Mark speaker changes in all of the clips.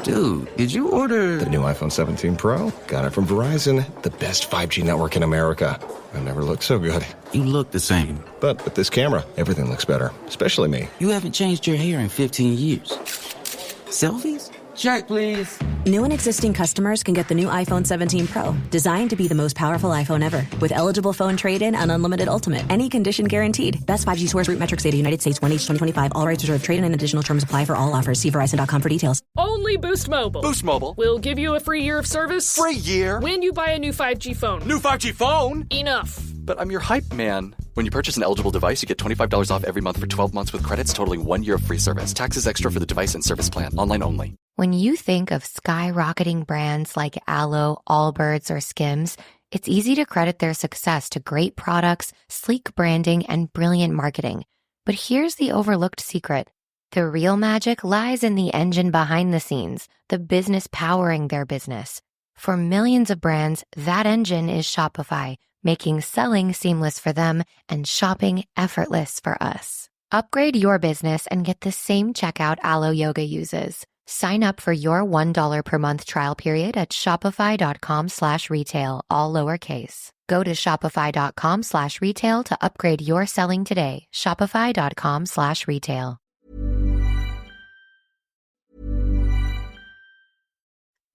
Speaker 1: Dude, did you order...
Speaker 2: The new iPhone 17 Pro? Got it from Verizon, the best 5G network in America. I never looked so good.
Speaker 1: You look the same.
Speaker 2: But with this camera, everything looks better, especially me.
Speaker 1: You haven't changed your hair in 15 years. Selfies? Check, please.
Speaker 3: New and existing customers can get the new iPhone 17 Pro, designed to be the most powerful iPhone ever. With eligible phone trade-in and unlimited ultimate. Any condition guaranteed. Best 5G source root metrics data, United States, 1H 2025. All rights reserved. Trade-in and additional terms apply for all offers. See Verizon.com for details.
Speaker 4: Only Boost Mobile.
Speaker 5: Boost Mobile
Speaker 4: We'll give you a free year of service.
Speaker 5: Free year?
Speaker 4: When you buy a new 5G phone.
Speaker 5: New 5G phone?
Speaker 4: Enough.
Speaker 5: But I'm your hype man. When you purchase an eligible device, you get $25 off every month for 12 months with credits totaling 1 year of free service. Taxes extra for the device and service plan. Online only.
Speaker 6: When you think of skyrocketing brands like Aloe, Allbirds, or Skims, it's easy to credit their success to great products, sleek branding, and brilliant marketing. But here's the overlooked secret. The real magic lies in the engine behind the scenes, the business powering their business. For millions of brands, that engine is Shopify, making selling seamless for them and shopping effortless for us. Upgrade your business and get the same checkout Aloe Yoga uses. Sign up for your $1 per month trial period at shopify.com/retail, all lowercase. Go to shopify.com/retail to upgrade your selling today. Shopify.com/retail.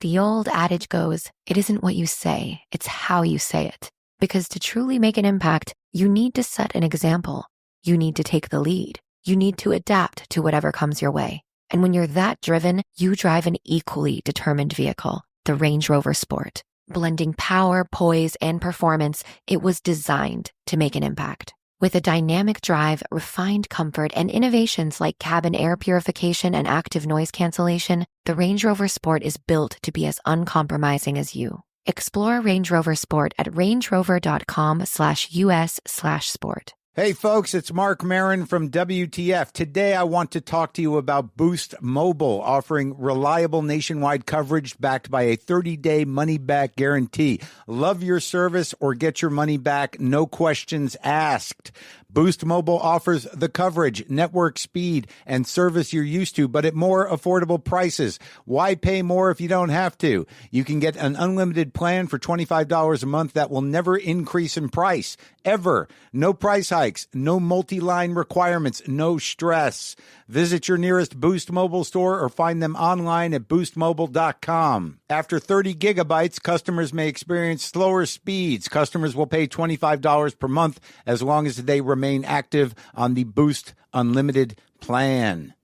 Speaker 6: The old adage goes, it isn't what you say, it's how you say it. Because to truly make an impact, you need to set an example. You need to take the lead. You need to adapt to whatever comes your way. And when you're that driven, you drive an equally determined vehicle, the Range Rover Sport. Blending power, poise, and performance, it was designed to make an impact. With a dynamic drive, refined comfort, and innovations like cabin air purification and active noise cancellation, the Range Rover Sport is built to be as uncompromising as you. Explore Range Rover Sport at rangerover.com/US/sport.
Speaker 7: Hey folks, it's Mark Marin from WTF. Today I want to talk to you about Boost Mobile, offering reliable nationwide coverage backed by a 30-day money-back guarantee. Love your service or get your money back, no questions asked. Boost Mobile offers the coverage, network speed, and service you're used to, but at more affordable prices. Why pay more if you don't have to? You can get an unlimited plan for $25 a month that will never increase in price, ever. No price hikes, no multi-line requirements, no stress. Visit your nearest Boost Mobile store or find them online at boostmobile.com. After 30 gigabytes, customers may experience slower speeds. Customers will pay $25 per month as long as they remain active on the Boost Unlimited plan.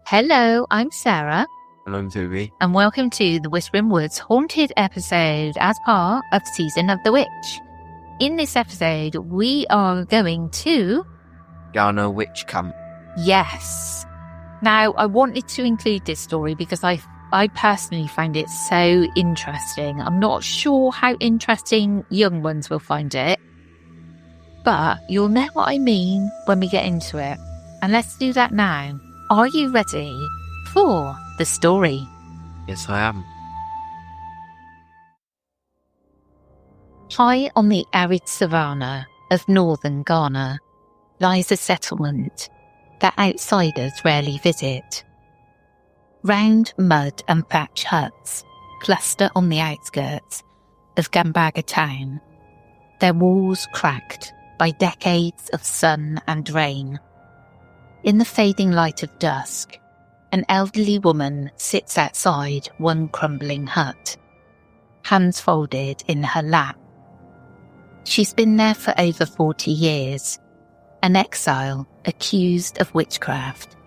Speaker 8: Hello, I'm Sarah.
Speaker 9: And I'm Toby.
Speaker 8: And welcome to the Whispering Woods Haunted episode as part of Season of the Witch. In this episode, we are going to...
Speaker 9: Ghana Witch Camp.
Speaker 8: Yes. Now, I wanted to include this story because I personally find it so interesting. I'm not sure how interesting young ones will find it, but you'll know what I mean when we get into it. And let's do that now. Are you ready for the story?
Speaker 9: Yes, I am.
Speaker 8: High on the arid savanna of northern Ghana lies a settlement that outsiders rarely visit. Round mud and thatch huts cluster on the outskirts of Gambaga town, their walls cracked by decades of sun and rain. In the fading light of dusk, an elderly woman sits outside one crumbling hut, hands folded in her lap. She's been there for over 40 years, an exile accused of witchcraft,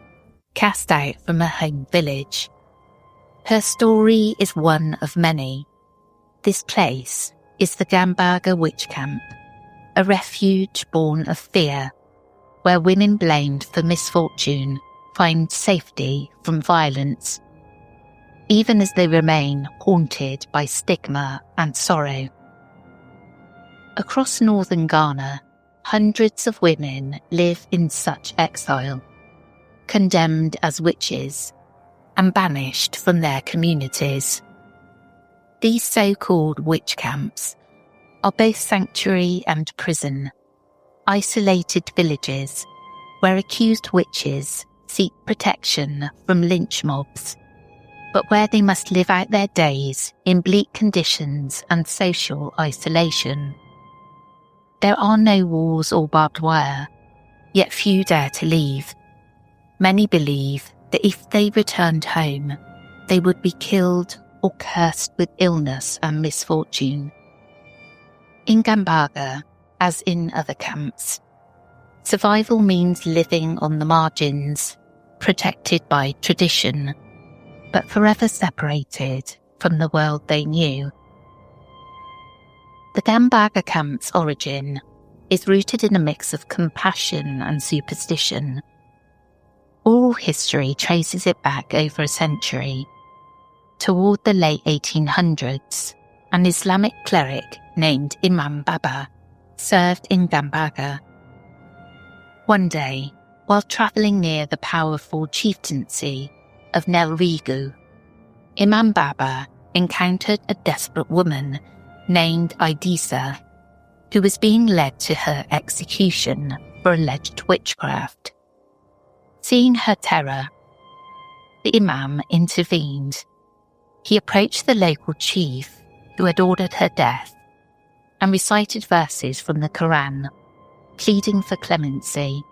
Speaker 8: cast out from her home village. Her story is one of many. This place is the Gambaga Witch Camp, a refuge born of fear, where women blamed for misfortune find safety from violence, even as they remain haunted by stigma and sorrow. Across northern Ghana, hundreds of women live in such exile, condemned as witches and banished from their communities. These so-called witch camps are both sanctuary and prison, isolated villages where accused witches seek protection from lynch mobs, but where they must live out their days in bleak conditions and social isolation. There are no walls or barbed wire, yet few dare to leave. Many believe that if they returned home, they would be killed or cursed with illness and misfortune. In Gambaga, as in other camps, survival means living on the margins, protected by tradition, but forever separated from the world they knew. The Gambaga camp's origin is rooted in a mix of compassion and superstition. Oral history traces it back over a century. Toward the late 1800s, an Islamic cleric named Imam Baba served in Gambaga. One day, while travelling near the powerful chieftaincy of Nelrigu, Imam Baba encountered a desperate woman named Idisa, who was being led to her execution for alleged witchcraft. Seeing her terror, the Imam intervened. He approached the local chief who had ordered her death and recited verses from the Quran, pleading for clemency.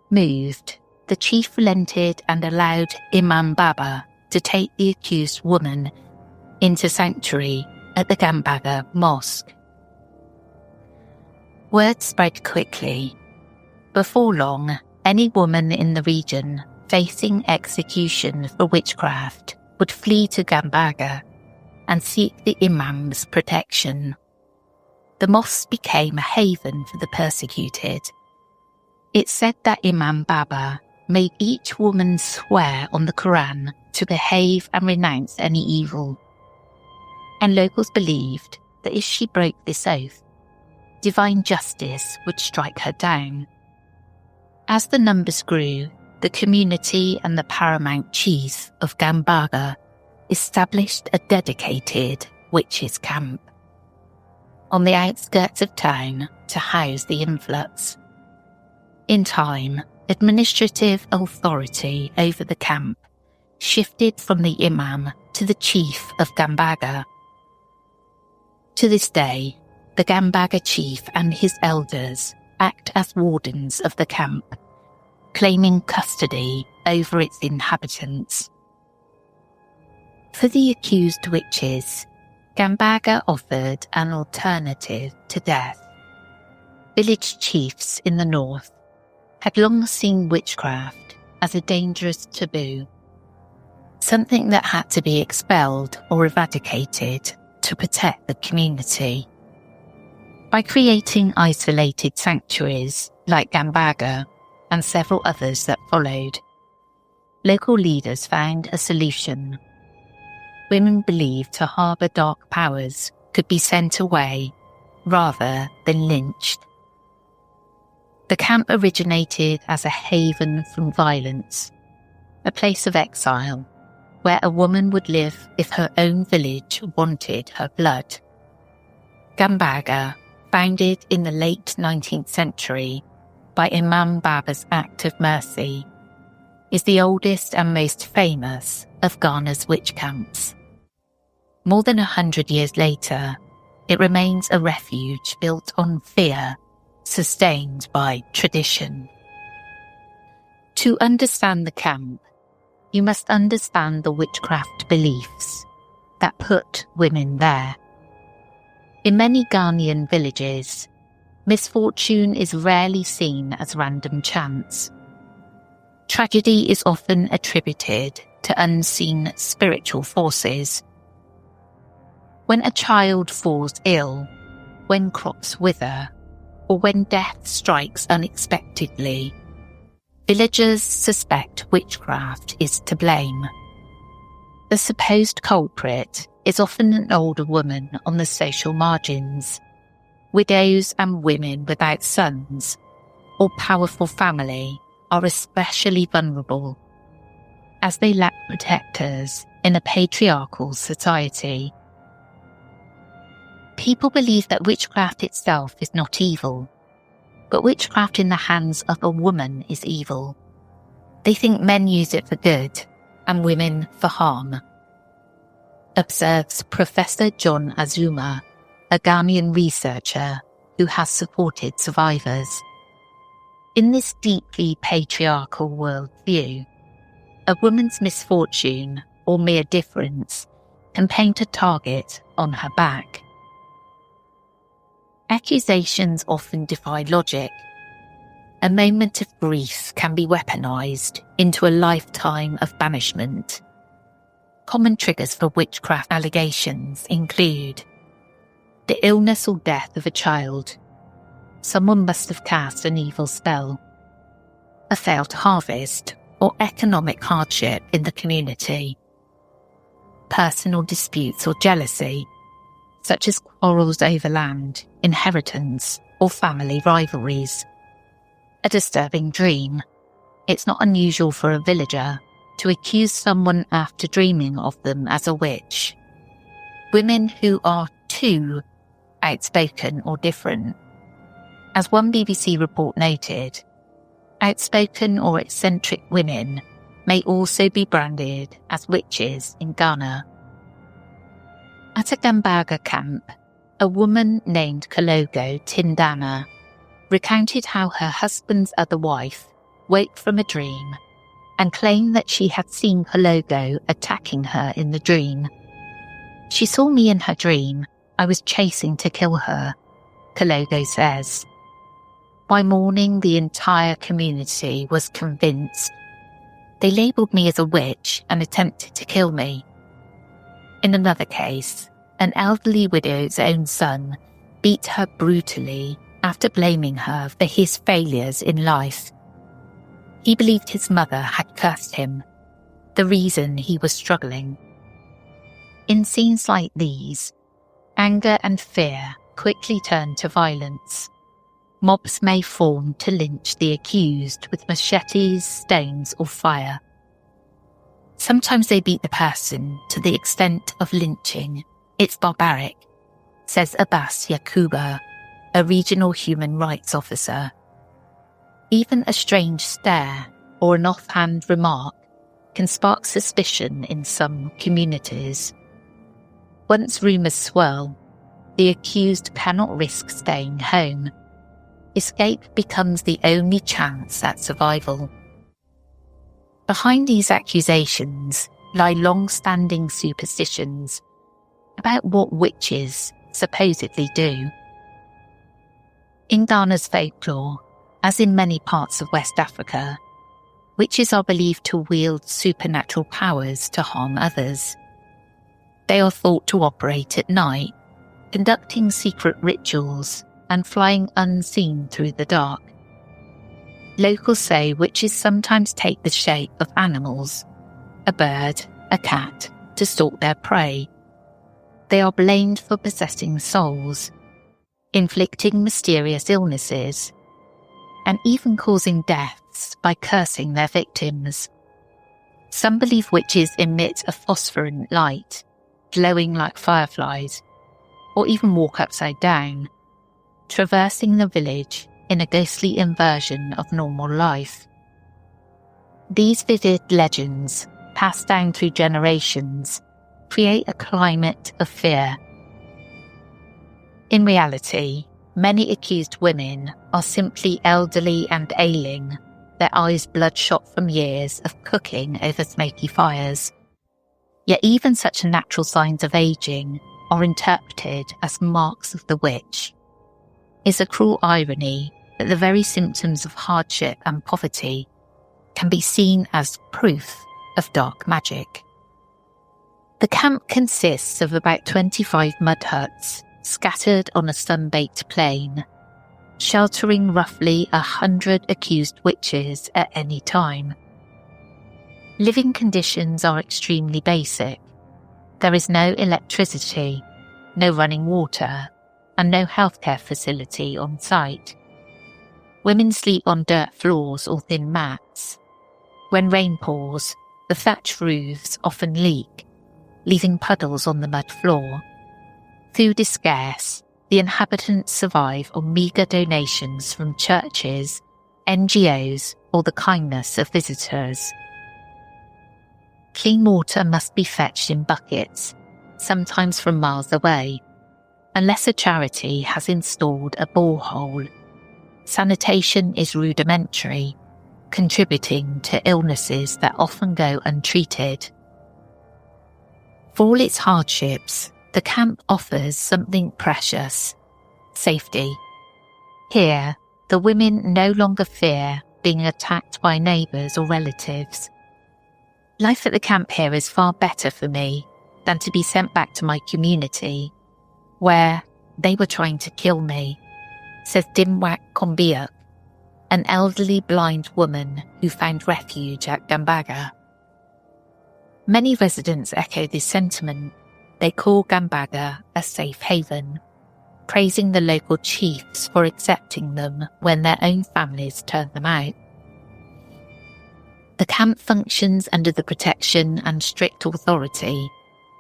Speaker 8: Moved, the chief relented and allowed Imam Baba to take the accused woman into sanctuary at the Gambaga mosque. Word spread quickly. Before long, any woman in the region facing execution for witchcraft would flee to Gambaga and seek the Imam's protection. The mosque became a haven for the persecuted. It's said that Imam Baba made each woman swear on the Quran to behave and renounce any evil. And locals believed that if she broke this oath, divine justice would strike her down. As the numbers grew, the community and the paramount chief of Gambaga established a dedicated witches' camp on the outskirts of town to house the influx. In time, administrative authority over the camp shifted from the Imam to the chief of Gambaga. To this day, the Gambaga chief and his elders act as wardens of the camp, claiming custody over its inhabitants. For the accused witches, Gambaga offered an alternative to death. Village chiefs in the north had long seen witchcraft as a dangerous taboo, something that had to be expelled or eradicated to protect the community. By creating isolated sanctuaries like Gambaga and several others that followed, local leaders found a solution. Women believed to harbour dark powers could be sent away rather than lynched. The camp originated as a haven from violence, a place of exile where a woman would live if her own village wanted her blood. Gambaga, founded in the late 19th century by Imam Baba's Act of Mercy, is the oldest and most famous of Ghana's witch camps. More than 100 years later, it remains a refuge built on fear, sustained by tradition. To understand the camp, you must understand the witchcraft beliefs that put women there. In many Ghanaian villages, misfortune is rarely seen as random chance. Tragedy is often attributed to unseen spiritual forces. When a child falls ill, when crops wither, or when death strikes unexpectedly, Villagers suspect witchcraft is to blame. The supposed culprit is often an older woman on the social margins. Widows and women without sons or powerful family are especially vulnerable, as they lack protectors in a patriarchal society. People believe that witchcraft itself is not evil, but witchcraft in the hands of a woman is evil. They think men use it for good and women for harm, observes Professor John Azuma, a Ghanaian researcher who has supported survivors. In this deeply patriarchal worldview, a woman's misfortune or mere difference can paint a target on her back. Accusations often defy logic. A moment of grief can be weaponized into a lifetime of banishment. Common triggers for witchcraft allegations include the illness or death of a child. Someone must have cast an evil spell. A failed harvest or economic hardship in the community. Personal disputes or jealousy, such as quarrels over land, inheritance, or family rivalries. A disturbing dream. It's not unusual for a villager to accuse someone after dreaming of them as a witch. Women who are too outspoken or different. As one BBC report noted, outspoken or eccentric women may also be branded as witches in Ghana. At a Gambaga camp, a woman named Kalogo Tindana recounted how her husband's other wife woke from a dream and claimed that she had seen Kalogo attacking her in the dream. She saw me in her dream. I was chasing to kill her, Kalogo says. By morning, the entire community was convinced. They labelled me as a witch and attempted to kill me. In another case, an elderly widow's own son beat her brutally after blaming her for his failures in life. He believed his mother had cursed him, the reason he was struggling. In scenes like these, anger and fear quickly turn to violence. Mobs may form to lynch the accused with machetes, stones, or fire. Sometimes they beat the person to the extent of lynching. It's barbaric, says Abbas Yakuba, a regional human rights officer. Even a strange stare or an offhand remark can spark suspicion in some communities. Once rumours swirl, the accused cannot risk staying home. Escape becomes the only chance at survival. Behind these accusations lie long-standing superstitions about what witches supposedly do. In Ghana's folklore, as in many parts of West Africa, witches are believed to wield supernatural powers to harm others. They are thought to operate at night, conducting secret rituals and flying unseen through the dark. Locals say witches sometimes take the shape of animals, a bird, a cat, to stalk their prey. They are blamed for possessing souls, inflicting mysterious illnesses, and even causing deaths by cursing their victims. Some believe witches emit a phosphorescent light, glowing like fireflies, or even walk upside down, traversing the village in a ghostly inversion of normal life. These vivid legends, passed down through generations, create a climate of fear. In reality, many accused women are simply elderly and ailing, their eyes bloodshot from years of cooking over smoky fires. Yet even such natural signs of aging are interpreted as marks of the witch. It's a cruel irony that the very symptoms of hardship and poverty can be seen as proof of dark magic. The camp consists of about 25 mud huts scattered on a sun-baked plain. sheltering roughly 100 accused witches at any time. Living conditions are extremely basic. There is no electricity, no running water, and no healthcare facility on site. Women sleep on dirt floors or thin mats. When rain pours, the thatch roofs often leak, leaving puddles on the mud floor. Food is scarce. The inhabitants survive on meagre donations from churches, NGOs, or the kindness of visitors. Clean water must be fetched in buckets, sometimes from miles away, unless a charity has installed a borehole. Sanitation is rudimentary, contributing to illnesses that often go untreated. For all its hardships, the camp offers something precious: safety. Here, the women no longer fear being attacked by neighbours or relatives. Life at the camp here is far better for me than to be sent back to my community, where they were trying to kill me, says Dimwak Kombiak, an elderly blind woman who found refuge at Gambaga. Many residents echo this sentiment. They call Gambaga a safe haven, praising the local chiefs for accepting them when their own families turned them out. The camp functions under the protection and strict authority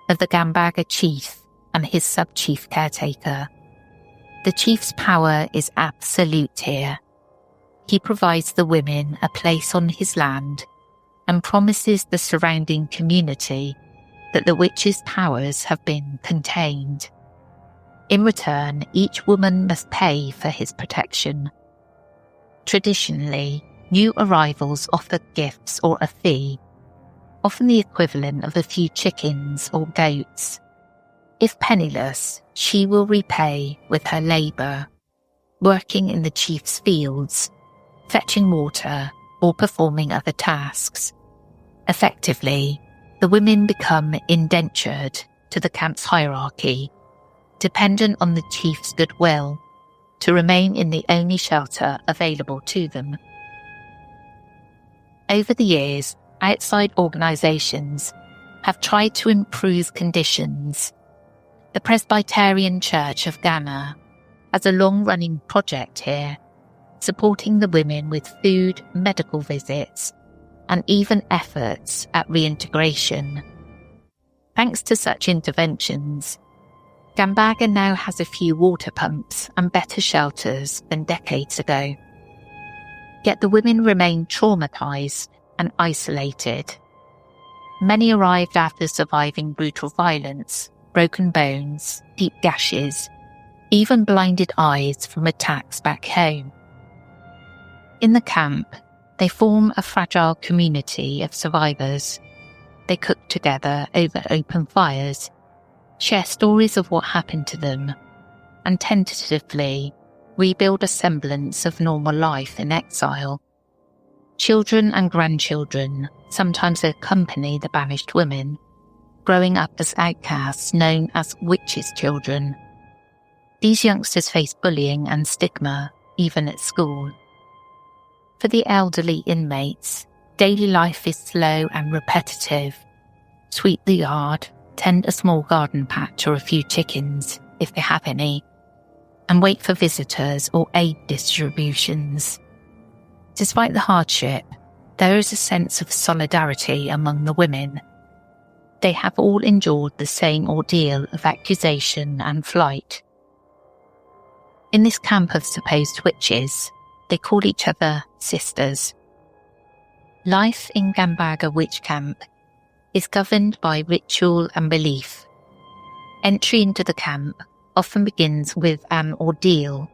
Speaker 8: of the Gambaga chief and his sub-chief caretaker. The chief's power is absolute here. He provides the women a place on his land and promises the surrounding community that the witches' powers have been contained. In return, each woman must pay for his protection. Traditionally, new arrivals offer gifts or a fee, often the equivalent of a few chickens or goats. If penniless, she will repay with her labour, working in the chief's fields, fetching water, or performing other tasks. Effectively, the women become indentured to the camp's hierarchy, dependent on the chief's goodwill to remain in the only shelter available to them. Over the years, outside organisations have tried to improve conditions. The Presbyterian Church of Ghana has a long-running project here, supporting the women with food, medical visits, and even efforts at reintegration. Thanks to such interventions, Gambaga now has a few water pumps and better shelters than decades ago. Yet the women remain traumatised and isolated. Many arrived after surviving brutal violence, broken bones, deep gashes, even blinded eyes from attacks back home. In the camp, they form a fragile community of survivors. They cook together over open fires, share stories of what happened to them, and tentatively rebuild a semblance of normal life in exile. Children and grandchildren sometimes accompany the banished women, growing up as outcasts known as witches' children. These youngsters face bullying and stigma, even at school. For the elderly inmates, daily life is slow and repetitive. Sweep the yard, tend a small garden patch or a few chickens, if they have any, and wait for visitors or aid distributions. Despite the hardship, there is a sense of solidarity among the women. They have all endured the same ordeal of accusation and flight. In this camp of supposed witches, they call each other sisters. Life in Gambaga Witch Camp is governed by ritual and belief. Entry into the camp often begins with an ordeal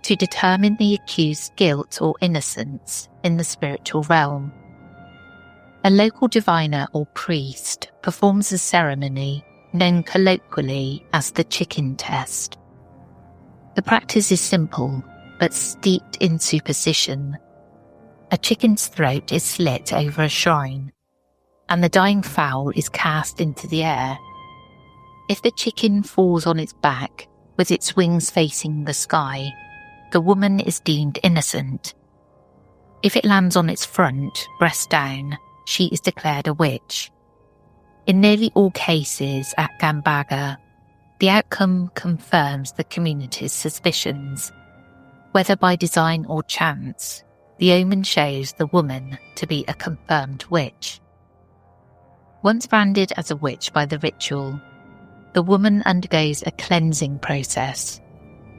Speaker 8: to determine the accused's guilt or innocence in the spiritual realm. A local diviner or priest performs a ceremony known colloquially as the chicken test. The practice is simple, but steeped in superstition. A chicken's throat is slit over a shrine, and the dying fowl is cast into the air. If the chicken falls on its back, with its wings facing the sky, the woman is deemed innocent. If it lands on its front, breast down, she is declared a witch. In nearly all cases at Gambaga, the outcome confirms the community's suspicions. Whether by design or chance, the omen shows the woman to be a confirmed witch. Once branded as a witch by the ritual, the woman undergoes a cleansing process.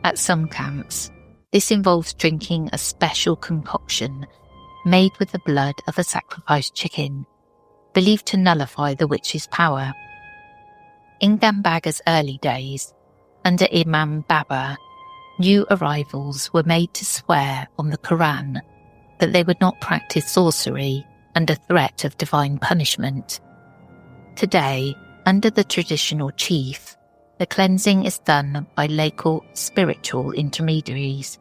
Speaker 8: At some camps, this involves drinking a special concoction made with the blood of a sacrificed chicken, believed to nullify the witch's power. In Gambaga's early days, under Imam Baba, new arrivals were made to swear on the Quran that they would not practice sorcery under threat of divine punishment. Today, under the traditional chief, the cleansing is done by local spiritual intermediaries.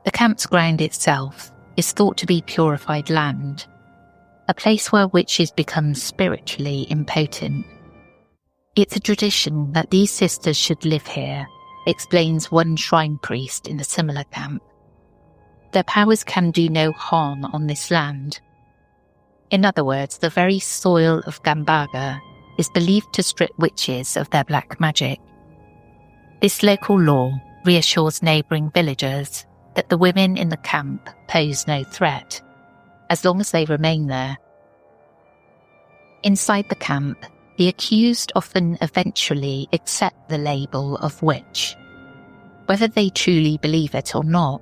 Speaker 8: The camp's ground itself is thought to be purified land, a place where witches become spiritually impotent. It's a tradition that these sisters should live here, explains one shrine priest in a similar camp. Their powers can do no harm on this land. In other words, the very soil of Gambaga is believed to strip witches of their black magic. This local law reassures neighbouring villagers that the women in the camp pose no threat, as long as they remain there. Inside the camp, the accused often eventually accept the label of witch, whether they truly believe it or not.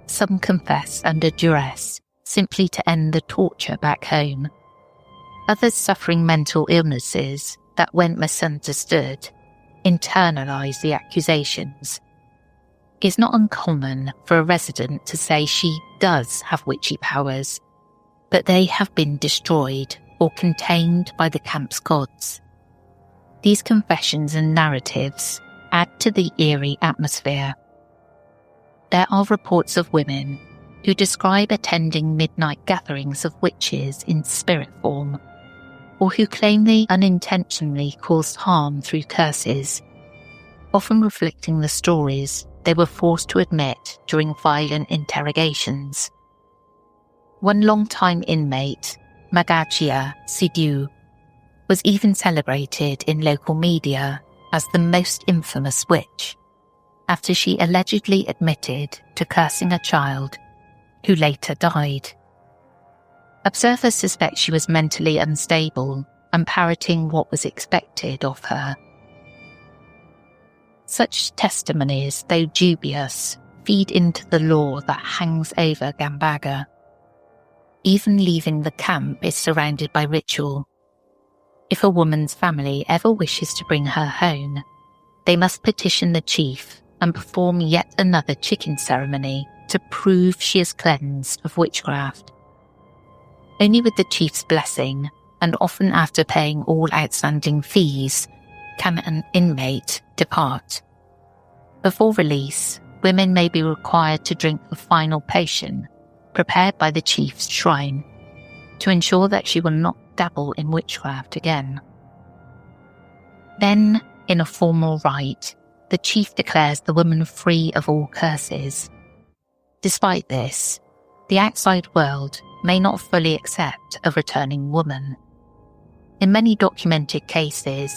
Speaker 8: Some confess under duress, simply to end the torture back home. Others suffering mental illnesses that went misunderstood internalise the accusations. It's not uncommon for a resident to say she does have witchy powers, but they have been destroyed or contained by the camp's gods. These confessions and narratives add to the eerie atmosphere. There are reports of women who describe attending midnight gatherings of witches in spirit form, or who claim they unintentionally caused harm through curses, often reflecting the stories they were forced to admit during violent interrogations. One long-time inmate, Magachia Sidiou, was even celebrated in local media as the most infamous witch, after she allegedly admitted to cursing a child who later died. Observers suspect she was mentally unstable and parroting what was expected of her. Such testimonies, though dubious, feed into the law that hangs over Gambaga. Even leaving the camp is surrounded by ritual. If a woman's family ever wishes to bring her home, they must petition the chief and perform yet another chicken ceremony to prove she is cleansed of witchcraft. Only with the chief's blessing, and often after paying all outstanding fees, can an inmate depart. Before release, women may be required to drink the final potion prepared by the chief's shrine to ensure that she will not dabble in witchcraft again. Then, in a formal rite, the chief declares the woman free of all curses. Despite this, the outside world may not fully accept a returning woman. In many documented cases,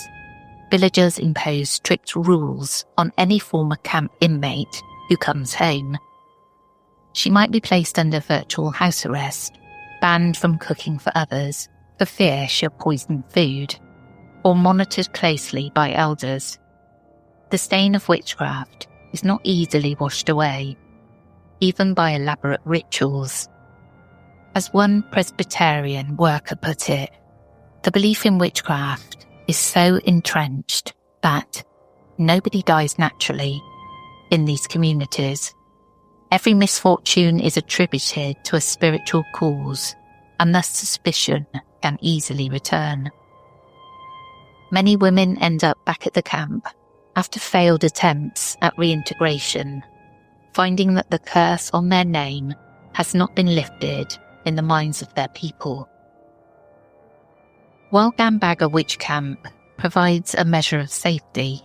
Speaker 8: villagers impose strict rules on any former camp inmate who comes home. She might be placed under virtual house arrest, banned from cooking for others for fear she'll poison food, or monitored closely by elders. The stain of witchcraft is not easily washed away, even by elaborate rituals. As one Presbyterian worker put it, the belief in witchcraft is so entrenched that nobody dies naturally in these communities. Every misfortune is attributed to a spiritual cause, and thus suspicion can easily return. Many women end up back at the camp after failed attempts at reintegration, finding that the curse on their name has not been lifted in the minds of their people. While Gambaga Witch Camp provides a measure of safety,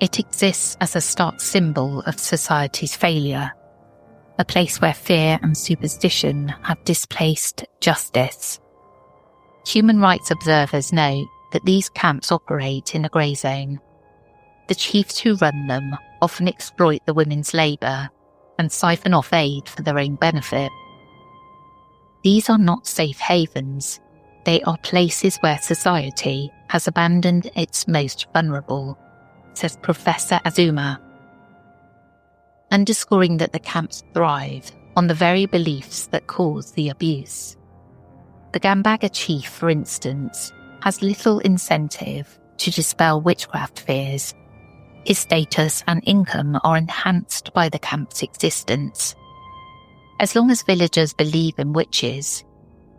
Speaker 8: It exists as a stark symbol of society's failure, a place where fear and superstition have displaced justice. Human rights observers note that these camps operate in a grey zone. The chiefs who run them often exploit the women's labour and siphon off aid for their own benefit. These are not safe havens. They are places where society has abandoned its most vulnerable, says Professor Azuma, underscoring that the camps thrive on the very beliefs that cause the abuse. The Gambaga chief, for instance, has little incentive to dispel witchcraft fears. His status and income are enhanced by the camp's existence. As long as villagers believe in witches,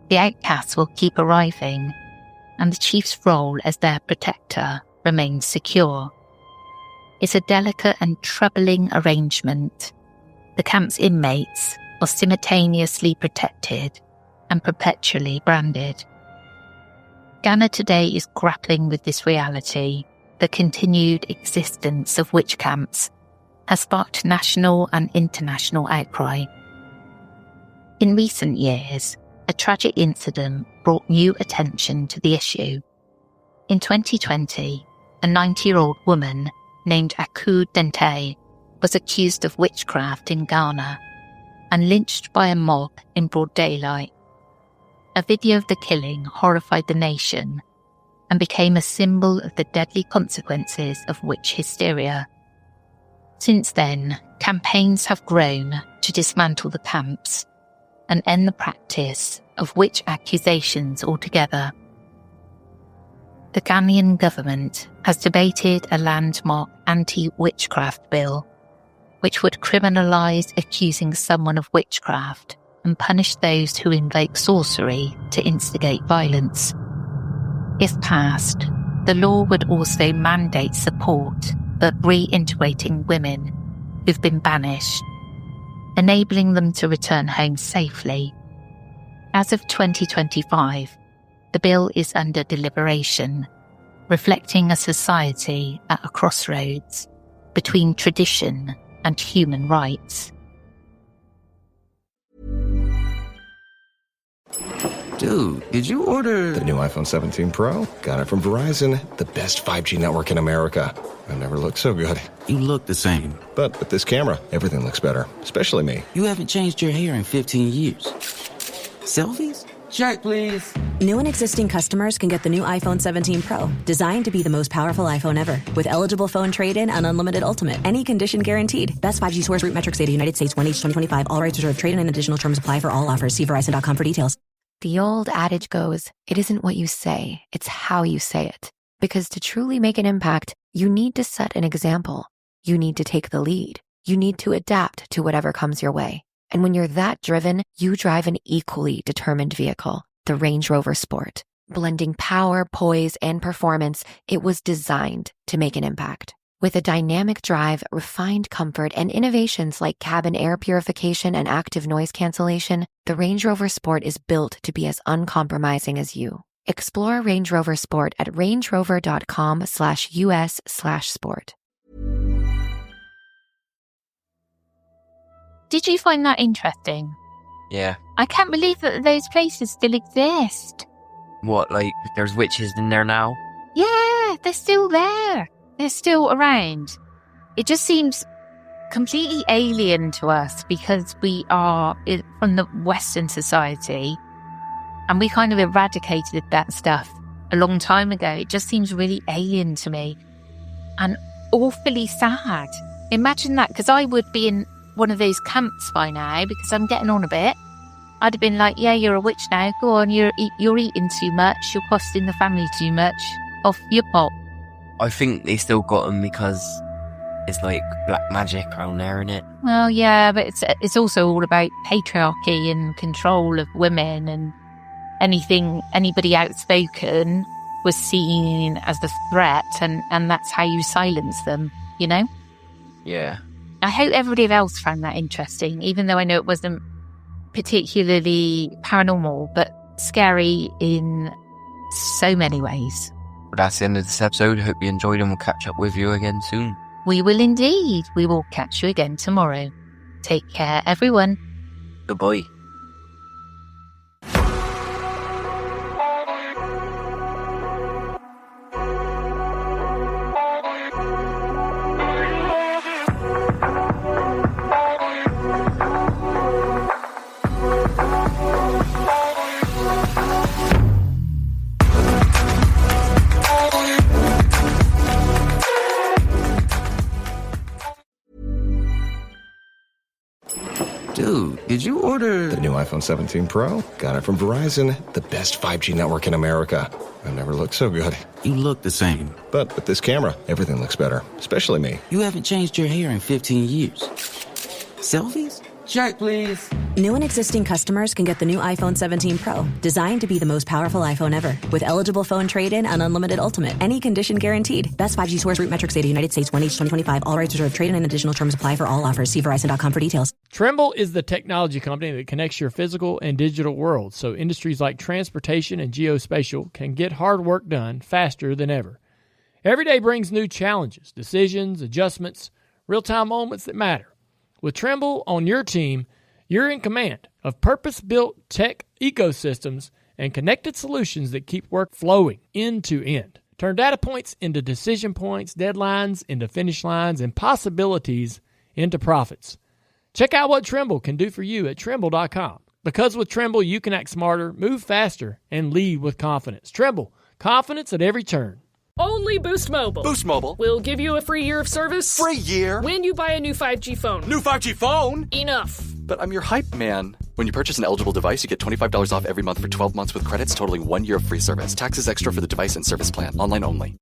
Speaker 8: the outcasts will keep arriving, and the chief's role as their protector remains secure. It's a delicate and troubling arrangement. The camp's inmates are simultaneously protected and perpetually branded. Ghana today is grappling with this reality. The continued existence of witch camps has sparked national and international outcry. In recent years, a tragic incident brought new attention to the issue. In 2020, a 90-year-old woman named Aku Dente was accused of witchcraft in Ghana and lynched by a mob in broad daylight. A video of the killing horrified the nation and became a symbol of the deadly consequences of witch hysteria. Since then, campaigns have grown to dismantle the camps and end the practice of witch accusations altogether. The Ghanaian government has debated a landmark anti-witchcraft bill, which would criminalise accusing someone of witchcraft and punish those who invoke sorcery to instigate violence. If passed, the law would also mandate support for reintegrating women who've been banished, enabling them to return home safely. As of 2025, the bill is under deliberation, reflecting a society at a crossroads between tradition and human rights.
Speaker 1: Dude, did you order...
Speaker 2: The new iPhone 17 Pro? Got it from Verizon, the best 5G network in America. I've never looked so good.
Speaker 1: You look the same.
Speaker 2: But with this camera, everything looks better, especially me.
Speaker 1: You haven't changed your hair in 15 years. Selfies? Check, please.
Speaker 3: New and existing customers can get the new iPhone 17 Pro, designed to be the most powerful iPhone ever. With eligible phone trade-in and unlimited ultimate. Any condition guaranteed. Best 5G source root metrics data, United States, 1H 2025. All rights reserved. Trade-in and additional terms apply for all offers. See Verizon.com for details.
Speaker 6: The old adage goes, it isn't what you say, it's how you say it. Because to truly make an impact, you need to set an example. You need to take the lead. You need to adapt to whatever comes your way. And when you're that driven, you drive an equally determined vehicle, the Range Rover Sport. Blending power, poise, and performance, it was designed to make an impact. With a dynamic drive, refined comfort, and innovations like cabin air purification and active noise cancellation, the Range Rover Sport is built to be as uncompromising as you. Explore Range Rover Sport at rangerover.com/US/sport.
Speaker 8: Did you find that interesting?
Speaker 9: Yeah.
Speaker 8: I can't believe that those places still exist.
Speaker 9: What, like, there's witches in there now?
Speaker 8: Yeah, they're still there. They're still around. It just seems completely alien to us because we are from the Western society and we kind of eradicated that stuff a long time ago. It just seems really alien to me and awfully sad. Imagine that, because I would be in one of those camps by now because I'm getting on a bit. I'd have been like, yeah, you're a witch now. Go on, you're eating too much. You're costing the family too much. Off your pop.
Speaker 9: I think they still got them because it's like black magic around there, innit?
Speaker 8: Well, yeah, but it's also all about patriarchy and control of women, and anybody outspoken was seen as the threat, and that's how you silence them, you know?
Speaker 9: Yeah.
Speaker 8: I hope everybody else found that interesting, even though I know it wasn't particularly paranormal, but scary in so many ways.
Speaker 9: But that's the end of this episode. Hope you enjoyed and we'll catch up with you again soon.
Speaker 8: We will indeed. We will catch you again tomorrow. Take care, everyone.
Speaker 9: Goodbye.
Speaker 1: Dude, did you order...
Speaker 2: The new iPhone 17 Pro? Got it from Verizon, the best 5G network in America. I've never looked so good.
Speaker 1: You look the same.
Speaker 2: But with this camera, everything looks better, especially me.
Speaker 1: You haven't changed your hair in 15 years. Selfies? Check, please.
Speaker 3: New and existing customers can get the new iPhone 17 Pro, designed to be the most powerful iPhone ever. With eligible phone trade-in and unlimited ultimate. Any condition guaranteed. Best 5G source root metrics data, United States 1H 2025. All rights reserved. Trade-in and additional terms apply for all offers. See Verizon.com for details.
Speaker 10: Trimble is the technology company that connects your physical and digital worlds, so industries like transportation and geospatial can get hard work done faster than ever. Every day brings new challenges, decisions, adjustments, real-time moments that matter. With Trimble on your team, you're in command of purpose-built tech ecosystems and connected solutions that keep work flowing end to end. Turn data points into decision points, deadlines into finish lines, and possibilities into profits. Check out what Trimble can do for you at Trimble.com. Because with Trimble, you can act smarter, move faster, and lead with confidence. Trimble, confidence at every turn.
Speaker 4: Only Boost Mobile.
Speaker 5: Boost Mobile.
Speaker 4: We'll give you a free year of service.
Speaker 5: Free year?
Speaker 4: When you buy a new 5G phone.
Speaker 5: New 5G phone?
Speaker 4: Enough.
Speaker 5: But I'm your hype man. When you purchase an eligible device, you get $25 off every month for 12 months with credits totaling 1 year of free service. Taxes extra for the device and service plan. Online only.